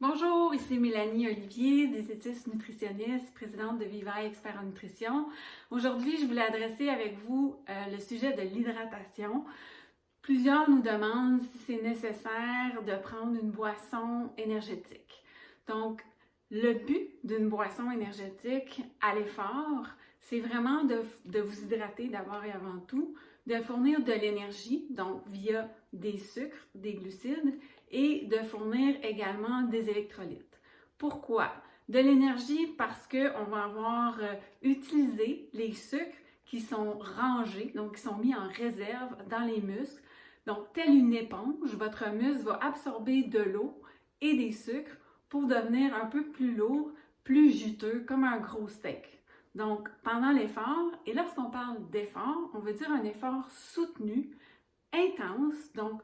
Bonjour, ici Mélanie Olivier, diététiste nutritionniste, présidente de Vivaille Expert en nutrition. Aujourd'hui, je voulais adresser avec vous le sujet de l'hydratation. Plusieurs nous demandent si c'est nécessaire de prendre une boisson énergétique. Donc, le but d'une boisson énergétique à l'effort, c'est vraiment de vous hydrater d'abord et avant tout, de fournir de l'énergie, donc via des sucres, des glucides, et de fournir également des électrolytes. Pourquoi? De l'énergie parce qu'on va avoir utilisé les sucres qui sont rangés, donc qui sont mis en réserve dans les muscles. Donc, telle une éponge, votre muscle va absorber de l'eau et des sucres pour devenir un peu plus lourd, plus juteux, comme un gros steak. Donc, pendant l'effort, et lorsqu'on parle d'effort, on veut dire un effort soutenu, intense, donc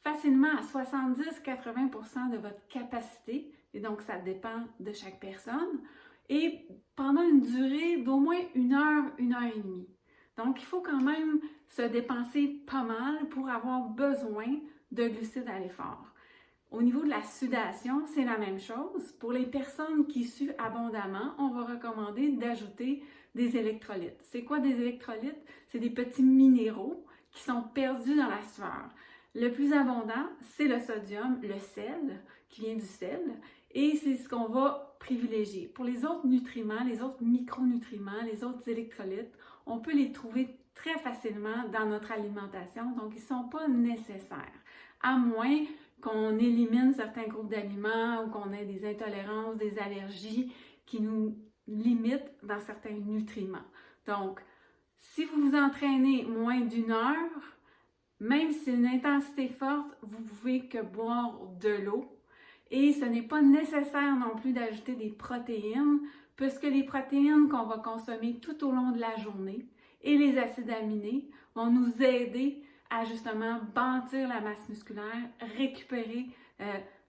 facilement à 70-80% de votre capacité, et donc ça dépend de chaque personne, et pendant une durée d'au moins 1 heure et demie. Donc, il faut quand même se dépenser pas mal pour avoir besoin de glucides à l'effort. Au niveau de la sudation, c'est la même chose. Pour les personnes qui suent abondamment, on va recommander d'ajouter des électrolytes. C'est quoi des électrolytes? C'est des petits minéraux qui sont perdus dans la sueur. Le plus abondant, c'est le sodium, le sel, qui vient du sel, et c'est ce qu'on va privilégier. Pour les autres nutriments, les autres micronutriments, les autres électrolytes, on peut les trouver très facilement dans notre alimentation, donc ils ne sont pas nécessaires, à moins qu'on élimine certains groupes d'aliments ou qu'on ait des intolérances, des allergies qui nous limitent dans certains nutriments. Donc, si vous vous entraînez moins d'1 heure, même si c'est une intensité forte, vous pouvez que boire de l'eau. Et ce n'est pas nécessaire non plus d'ajouter des protéines, puisque les protéines qu'on va consommer tout au long de la journée et les acides aminés vont nous aider à justement bâtir la masse musculaire, récupérer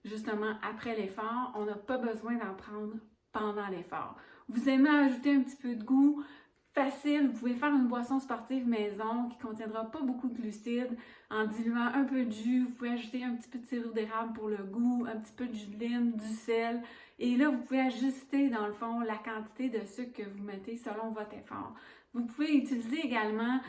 justement après l'effort. On n'a pas besoin d'en prendre pendant l'effort. Vous aimez ajouter un petit peu de goût, facile, vous pouvez faire une boisson sportive maison qui ne contiendra pas beaucoup de glucides en diluant un peu de jus. Vous pouvez ajouter un petit peu de sirop d'érable pour le goût, un petit peu de jus de lime, du sel. Et là, vous pouvez ajuster dans le fond la quantité de sucre que vous mettez selon votre effort. Vous pouvez utiliser également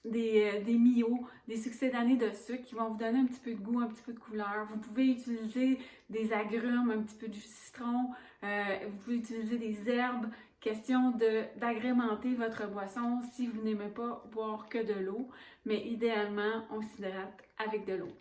des MIO, des succédanés de sucre qui vont vous donner un petit peu de goût, un petit peu de couleur. Vous pouvez utiliser des agrumes, un petit peu de citron. Vous pouvez utiliser des herbes. Question d'agrémenter votre boisson si vous n'aimez pas boire que de l'eau, mais idéalement, on s'hydrate avec de l'eau.